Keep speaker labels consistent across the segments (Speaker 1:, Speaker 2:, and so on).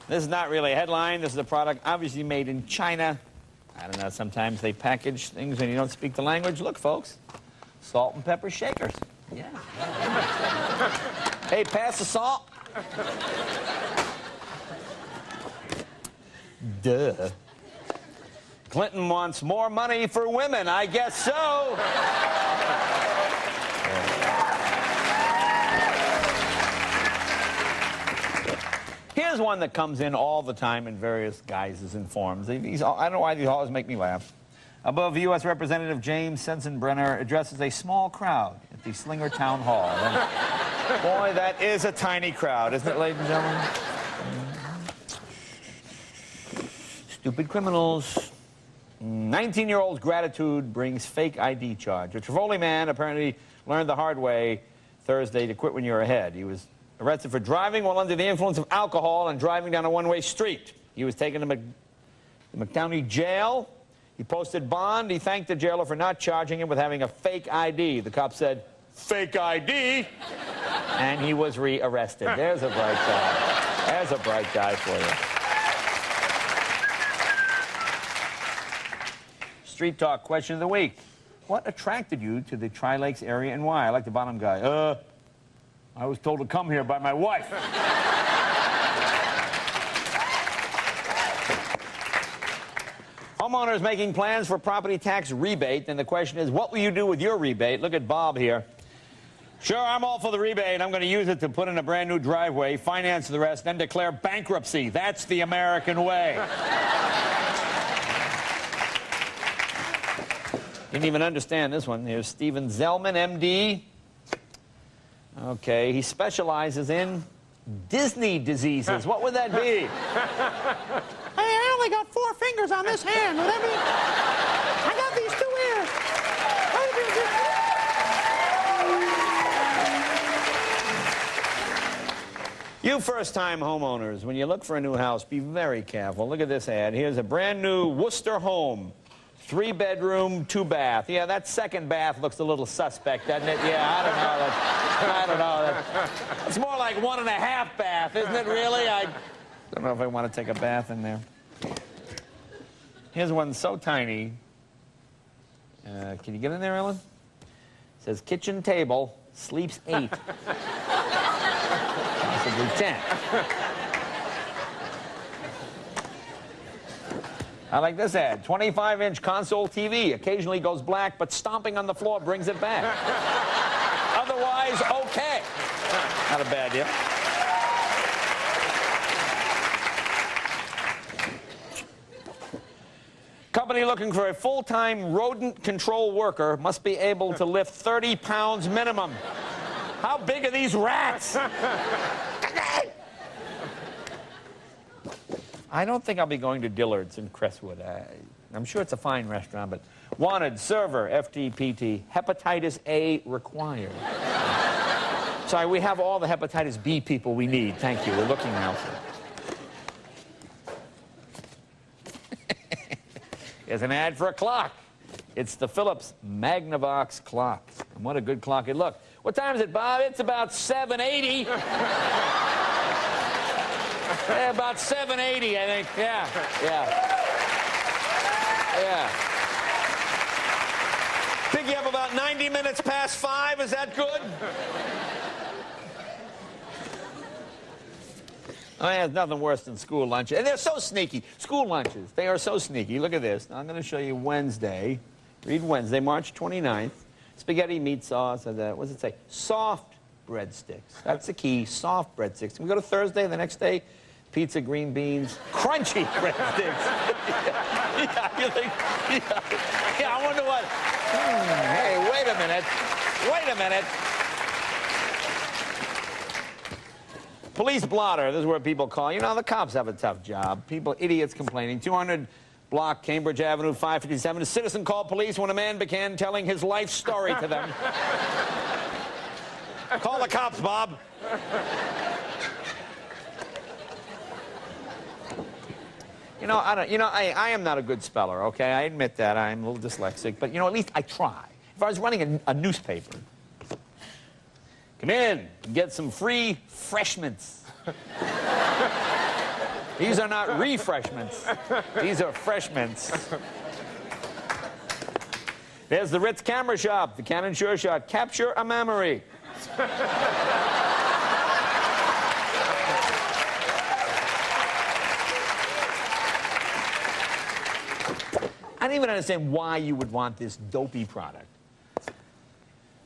Speaker 1: This is not really a headline. This is a product obviously made in China. I don't know, sometimes they package things when you don't speak the language. Look, folks, salt and pepper shakers. Yeah. Hey, pass the salt. Duh. Clinton wants more money for women. I guess so. Here's one that comes in all the time in various guises and forms. I don't know why these always make me laugh. Above, U.S. Representative James Sensenbrenner addresses a small crowd at the Slinger Town Hall. And boy, that is a tiny crowd, isn't it, ladies and gentlemen? Stupid criminals. 19-year-old's gratitude brings fake ID charge. A Trevoli man apparently learned the hard way Thursday to quit when you're ahead. He was arrested for driving while under the influence of alcohol and driving down a one-way street. He was taken to the McDowney jail. He posted bond. He thanked the jailer for not charging him with having a fake ID. The cop said, "Fake ID?" And he was re-arrested. There's a bright guy. There's a bright guy for you. Street Talk question of the week. What attracted you to the Tri-Lakes area and why? I like the bottom guy. I was told to come here by my wife. Homeowners making plans for property tax rebate, and the question is, what will you do with your rebate? Look at Bob here. Sure, I'm all for the rebate. I'm going to use it to put in a brand new driveway, finance the rest, then declare bankruptcy. That's the American way. Didn't even understand this one. Here's Stephen Zellman, M.D. Okay, he specializes in Disney diseases. What would that be? Hey, I only got 4 fingers on this hand. Would that be? I got these 2 ears. You first-time homeowners, when you look for a new house, be very careful. Look at this ad. Here's a brand new Worcester home. 3-bedroom, 2-bath. Yeah, that second bath looks a little suspect, doesn't it? Yeah, I don't know. It's more like 1.5 bath, isn't it, really? I don't know if I want to take a bath in there. Here's one so tiny. Can you get in there, Ellen? It says, kitchen table, sleeps 8. Possibly 10. I like this ad. 25-inch console TV occasionally goes black, but stomping on the floor brings it back. Otherwise, okay. Not a bad deal. Company looking for a full-time rodent control worker must be able to lift 30 pounds minimum. How big are these rats? I don't think I'll be going to Dillard's in Crestwood. I'm sure it's a fine restaurant, but wanted, server, FTPT, hepatitis A required. Sorry, we have all the hepatitis B people we need. Thank you. We're looking now for Here's an ad for a clock. It's the Philips Magnavox clock. And what a good clock it looked. What time is it, Bob? It's about 7:80. Yeah, about 7:80, I think. Yeah. Pick you up about 90 minutes past 5. Is that good? Oh, yeah, there's nothing worse than school lunches. And they're so sneaky. School lunches, they are so sneaky. Look at this. Now, I'm going to show you Wednesday. Read Wednesday, March 29th. Spaghetti, meat sauce, and what does it say? Soft breadsticks. That's the key, soft breadsticks. Can we go to Thursday, the next day? Pizza, green beans, crunchy breadsticks. Yeah, I wonder what. Hey, wait a minute. Police blotter, this is where people call. You know, the cops have a tough job. People, idiots complaining. 200 block, Cambridge Avenue, 557. A citizen called police when a man began telling his life story to them. Call the cops, Bob. I am not a good speller, okay? I admit that. I'm a little dyslexic. But, at least I try. If I was running a newspaper, come in and get some free freshments. These are not refreshments. These are freshments. There's the Ritz Camera Shop, the Canon Sure Shot. Capture a memory. I don't even understand why you would want this dopey product.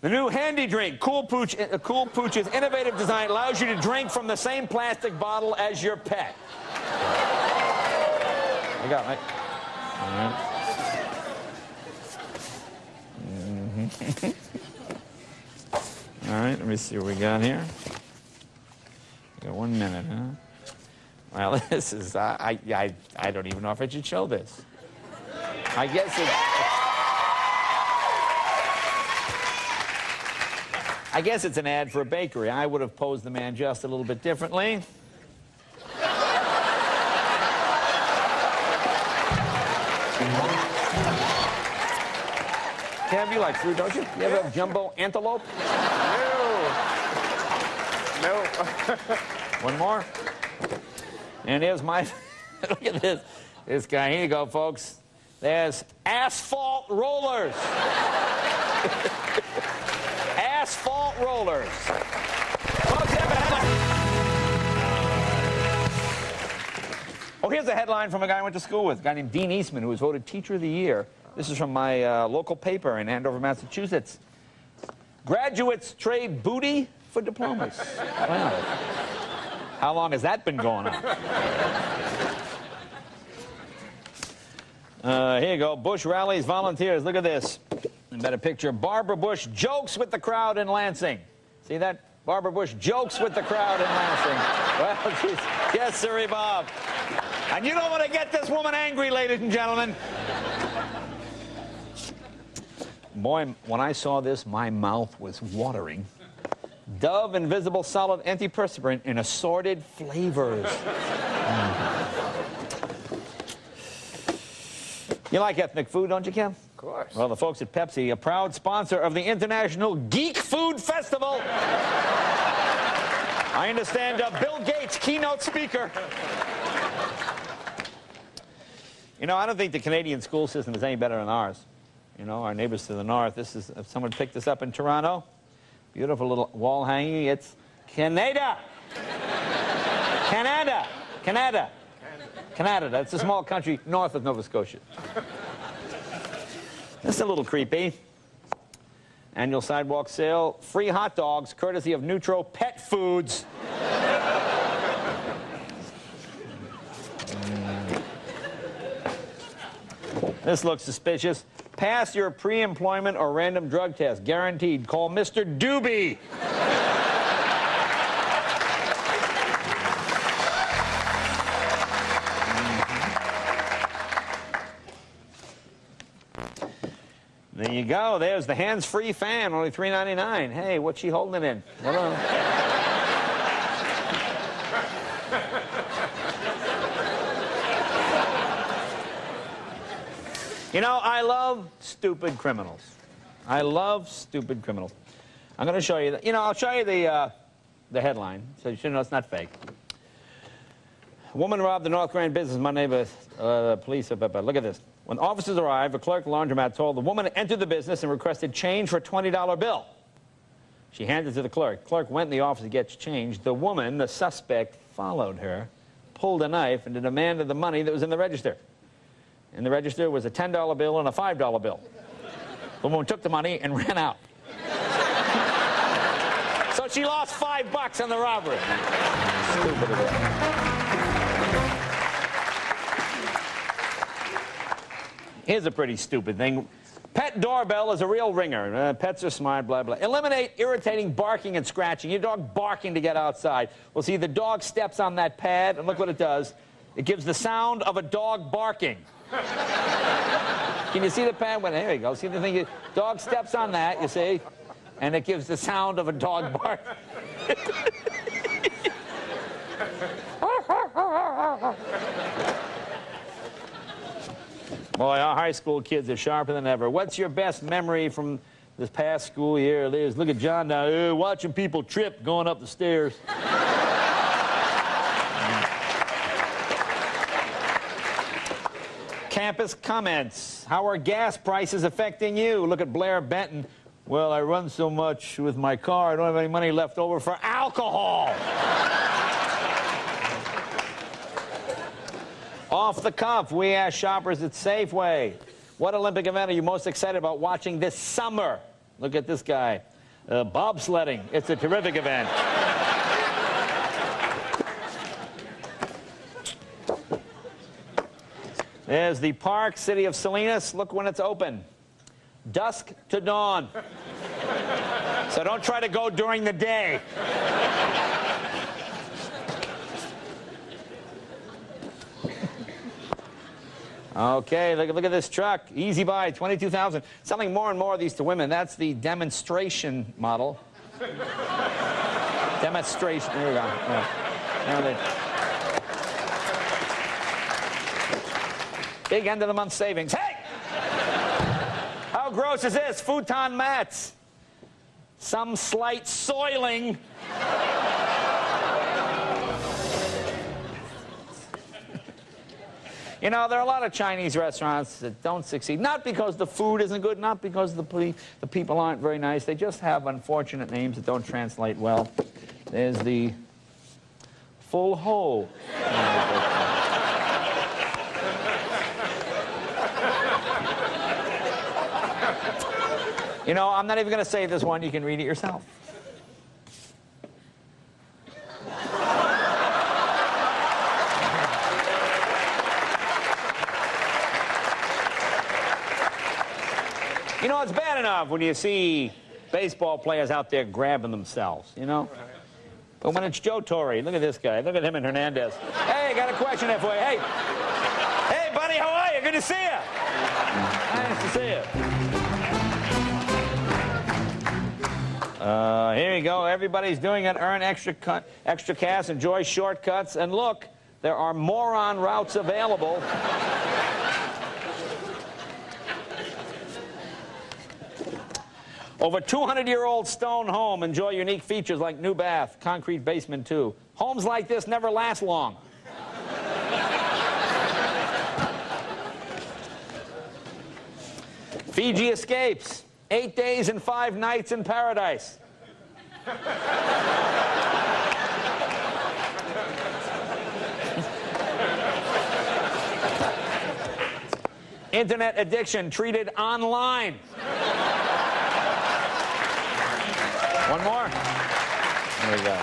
Speaker 1: The new Handy Drink, Cool Pooch's innovative design allows you to drink from the same plastic bottle as your pet. I got it. All right. All right, let me see what we got here. We got 1 minute, huh? Well, this is, I don't even know if I should show this. I guess it's an ad for a bakery. I would have posed the man just a little bit differently. Cam, you like fruit, don't you? You ever have jumbo antelope?
Speaker 2: No.
Speaker 1: One more. And here's my... Look at this. This guy. Here you go, folks. There's asphalt rollers. Asphalt rollers. Oh, here's a headline from a guy I went to school with, a guy named Dean Eastman, who was voted Teacher of the Year. This is from my local paper in Andover, Massachusetts. Graduates trade booty for diplomas. Wow. How long has that been going on? Here you go. Bush rallies volunteers. Look at this. And better picture. Barbara Bush jokes with the crowd in Lansing. See that? Barbara Bush jokes with the crowd in Lansing. Well, geez. Yes, sirree, Bob. And you don't want to get this woman angry, ladies and gentlemen. Boy, when I saw this, my mouth was watering. Dove Invisible Solid Antiperspirant in assorted flavors. You like ethnic food, don't you, Kim?
Speaker 2: Of course.
Speaker 1: Well, the folks at Pepsi, a proud sponsor of the International Geek Food Festival. I understand Bill Gates, keynote speaker. You know, I don't think the Canadian school system is any better than ours. You know, our neighbors to the north. This is, if someone picked this up in Toronto, beautiful little wall hanging. It's Canada. Canada. Canada. Canada. That's a small country north of Nova Scotia. This is a little creepy. Annual sidewalk sale. Free hot dogs, courtesy of Neutro Pet Foods. This looks suspicious. Pass your pre-employment or random drug test. Guaranteed. Call Mr. Doobie. There you go. There's the hands-free fan, only $3.99. Hey, what's she holding it in? Hello. You know, I love stupid criminals. I love stupid criminals. I'm going to show you, you know, I'll show you the headline, so you should know it's not fake. A woman robbed the North Grand business. My neighbor, police, look at this. When officers arrived, a clerk at the laundromat told the woman to enter the business and requested change for a $20 bill. She handed it to the clerk. The clerk went in the office to get change. The woman, the suspect, followed her, pulled a knife, and demanded the money that was in the register. In the register was a $10 bill and a $5 bill. The woman took the money and ran out. So she lost $5 on the robbery. Stupid of it. Here's a pretty stupid thing. Pet doorbell is a real ringer. Pets are smart, blah, blah. Eliminate irritating barking and scratching. Your dog barking to get outside. Well, see, the dog steps on that pad, and look what it does. It gives the sound of a dog barking. Can you see the pad? Well, there you go. See the thing? Dog steps on that, you see, and it gives the sound of a dog barking. Boy, our high school kids are sharper than ever. What's your best memory from this past school year, Liz? Look at John down there watching people trip going up the stairs. campus comments. How are gas prices affecting you? Look at Blair Benton. Well, I run so much with my car, I don't have any money left over for alcohol. Off the cuff, we ask shoppers at Safeway, what Olympic event are you most excited about watching this summer? Look at this guy. Bobsledding. It's a terrific event. There's the park, city of Salinas. Look when it's open. Dusk to dawn. So don't try to go during the day. Okay, look at this truck. Easy buy, $22,000. Selling more and more of these to women. That's the demonstration model. Demonstration. There we go. Yeah. Big end of the month savings. Hey! How gross is this? Futon mats. Some slight soiling. You know, there are a lot of Chinese restaurants that don't succeed. Not because the food isn't good, not because the people aren't very nice. They just have unfortunate names that don't translate well. There's the Full Ho. You know, I'm not even going to say this one. You can read it yourself. You know, it's bad enough when you see baseball players out there grabbing themselves, you know? But when it's Joe Torre, look at this guy. Look at him and Hernandez. Hey, I got a question there for you. Hey. Hey, buddy, how are you? Good to see you. Nice to see you. Here you go. Everybody's doing it. Earn extra cash, enjoy shortcuts. And look, there are moron routes available. Over 200-year-old stone home. Enjoy unique features like new bath, concrete basement, too. Homes like this never last long. Fiji escapes. 8 days and 5 nights in paradise. Internet addiction treated online. One more. There we go.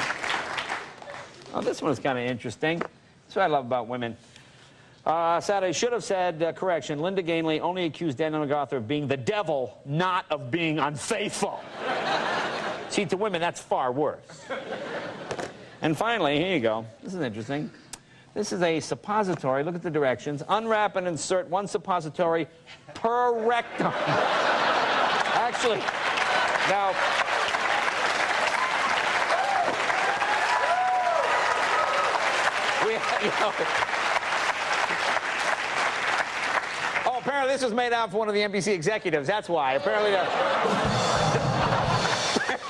Speaker 1: Oh, this one's kind of interesting. That's what I love about women. Saturday should have said, correction, Linda Gainley only accused Daniel MacArthur of being the devil, not of being unfaithful. See, to women, that's far worse. And finally, here you go. This is interesting. This is a suppository. Look at the directions. Unwrap and insert one suppository per rectum. Actually, now... You know, oh, apparently this was made out for one of the NBC executives. That's why. Apparently,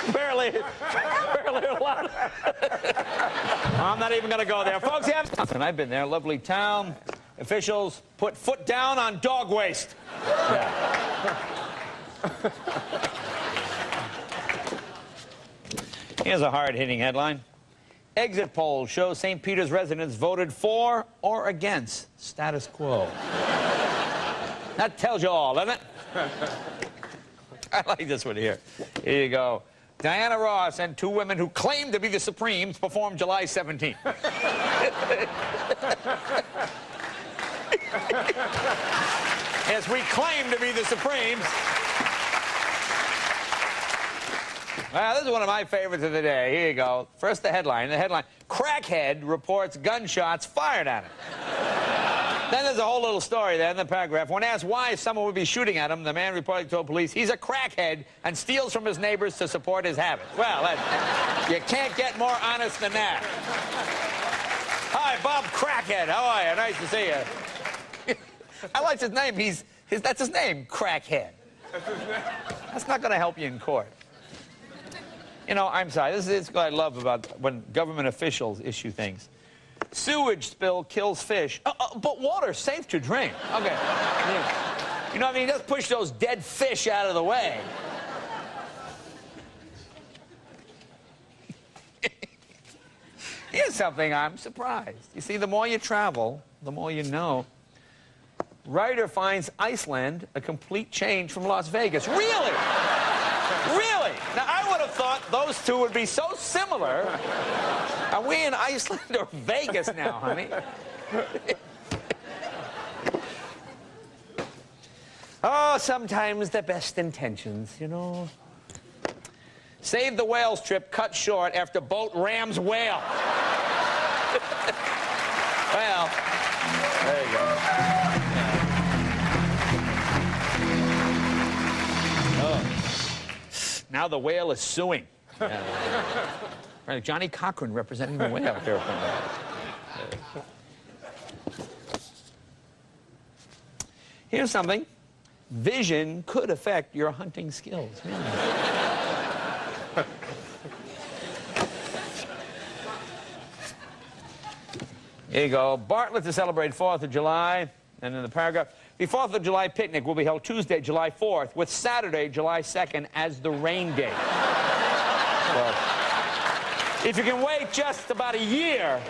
Speaker 1: apparently a lot. I'm not even going to go there, folks. And I've been there. Lovely town. Officials put foot down on dog waste. Yeah. Here's a hard-hitting headline. Exit poll shows St. Peter's residents voted for or against status quo. That tells you all, doesn't it? I like this one here. Here you go. Diana Ross and 2 women who claim to be the Supremes performed July 17th. Yes, we claim to be the Supremes. Well, this is one of my favorites of the day. Here you go. First, the headline. The headline, crackhead reports gunshots fired at him. Then there's a whole little story there in the paragraph. When asked why someone would be shooting at him, the man reportedly told police he's a crackhead and steals from his neighbors to support his habits. Well, you can't get more honest than that. Hi, Bob Crackhead. How are you? Nice to see you. I like his name. That's his name, Crackhead. That's not going to help you in court. You know, I'm sorry. This is what I love about when government officials issue things. Sewage spill kills fish. But water's safe to drink. Okay. You know what I mean? Just push those dead fish out of the way. Here's something I'm surprised. You see, the more you travel, the more you know. Writer finds Iceland a complete change from Las Vegas. Really? Really? Now, I would have thought those two would be so similar. Are we in Iceland or Vegas now, honey? Oh, sometimes the best intentions, you know. Save the whales trip cut short after boat rams whale. Well, there you go. Oh. Now the whale is suing. Right, Johnny Cochran representing the whale. Here's something. Vision could affect your hunting skills. Here you go. Bartlett to celebrate 4th of July. And in the paragraph, the 4th of July picnic will be held Tuesday, July 4th, with Saturday, July 2nd as the rain date. Well, if you can wait just about a year.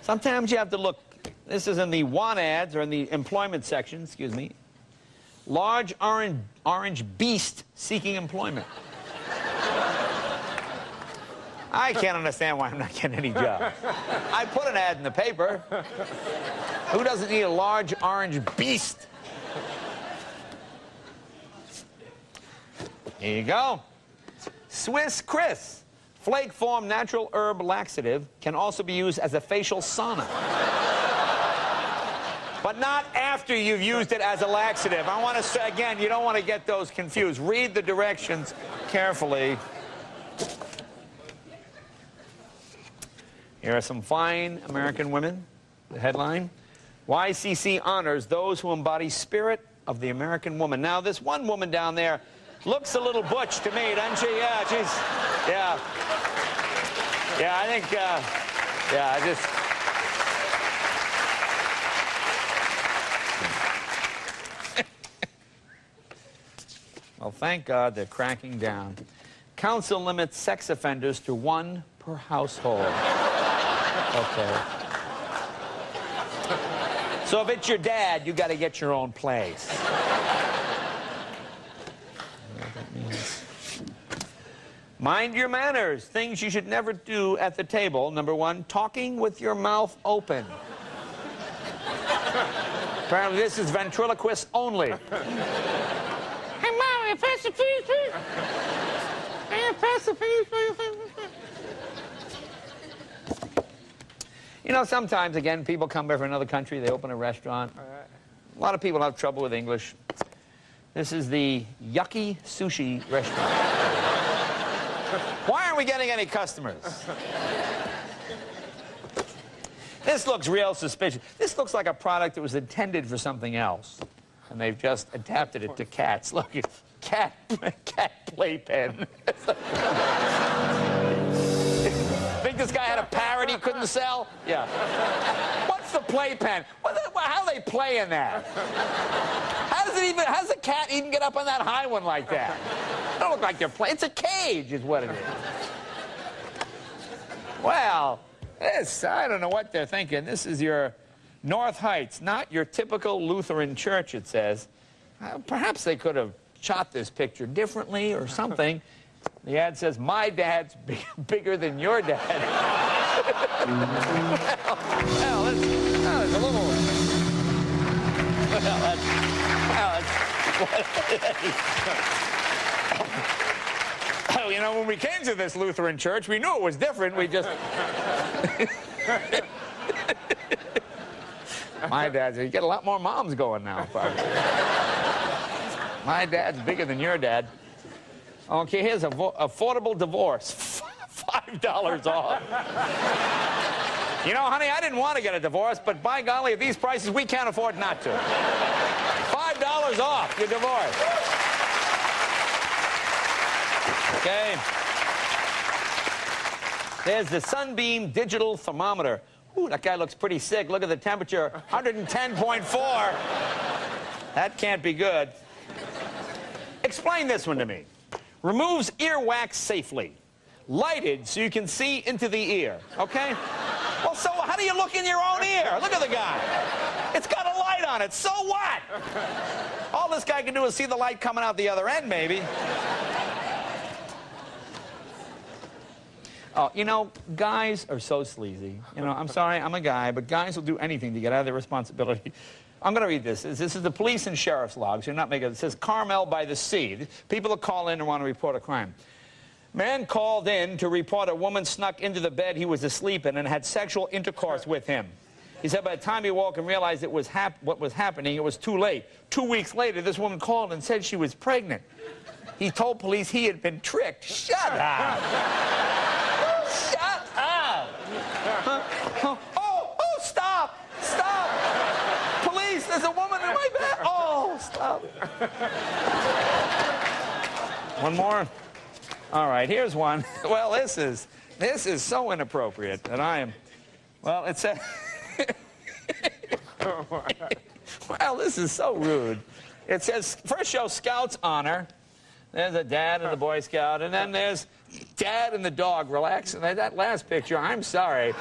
Speaker 1: Sometimes you have to look. This is in the want ads, or in the employment section, excuse me. Large orange beast seeking employment. I can't understand why I'm not getting any jobs. I put an ad in the paper. Who doesn't need a large orange beast? Here you go. Swiss Chris. Flake form natural herb laxative can also be used as a facial sauna. But not after you've used it as a laxative. I want to say, again, you don't want to get those confused. Read the directions carefully. Here are some fine American women. The headline, YCC honors those who embody spirit of the American woman. Now, this one woman down there looks a little butch to me, doesn't she? Yeah, she's, yeah. Yeah, I think, yeah, I just... Well, thank God they're cracking down. Council limits sex offenders to 1 per household. Okay. So if it's your dad, you got to get your own place. Mind your manners. Things you should never do at the table. Number 1, talking with your mouth open. Apparently this is ventriloquist only. Hey, Mom, pass the cheese, please. Hey, pass the cheese, please. You know, sometimes, again, people come here from another country, they open a restaurant. A lot of people have trouble with English. This is the Yucky Sushi restaurant. Why aren't we getting any customers? This looks real suspicious. This looks like a product that was intended for something else, and they've just adapted it to cats. Look, it's cat playpen. Think this guy had a parrot he couldn't sell? Yeah. What's the playpen? How are they playing that? How does a cat even get up on that high one like that? It don't look like they're playing. It's a cage is what it is. Well, I don't know what they're thinking. This is your North Heights, not your typical Lutheran church, it says. Perhaps they could have shot this picture differently or something. The ad says, my dad's bigger than your dad. well, that's a little... Well, you know, when we came to this Lutheran church, we knew it was different. We just... My dad's... You get a lot more moms going now, probably. My dad's bigger than your dad. Okay, here's affordable divorce. $5 off. You know, honey, I didn't want to get a divorce, but by golly, at these prices, we can't afford not to. $5 off your divorce. Okay. There's the Sunbeam digital thermometer. Ooh, that guy looks pretty sick. Look at the temperature, 110.4. That can't be good. Explain this one to me. Removes earwax safely. Lighted so you can see into the ear, okay? Well, so how do you look in your own ear? Look at the guy. It's got a light on it, so what? All this guy can do is see the light coming out the other end, maybe. Oh, you know, guys are so sleazy. You know, I'm sorry, I'm a guy, but guys will do anything to get out of their responsibility. I'm going to read this. This is the police and sheriff's logs. You're not making it. It says Carmel by the Sea. People that call in and want to report a crime. Man called in to report a woman snuck into the bed he was asleep in and had sexual intercourse with him. He said by the time he woke and realized it was what was happening, it was too late. 2 weeks later, this woman called and said she was pregnant. He told police he had been tricked. Shut up! Shut up! Oh, stop! Stop! Police, there's a woman in my bed! Oh, stop. One more? All right, here's one. Well, this is so inappropriate that I am... Well, it says... Well, this is so rude. It says, first show Scouts honor. There's a dad and the Boy Scout, and then there's dad and the dog relaxing. That last picture, I'm sorry.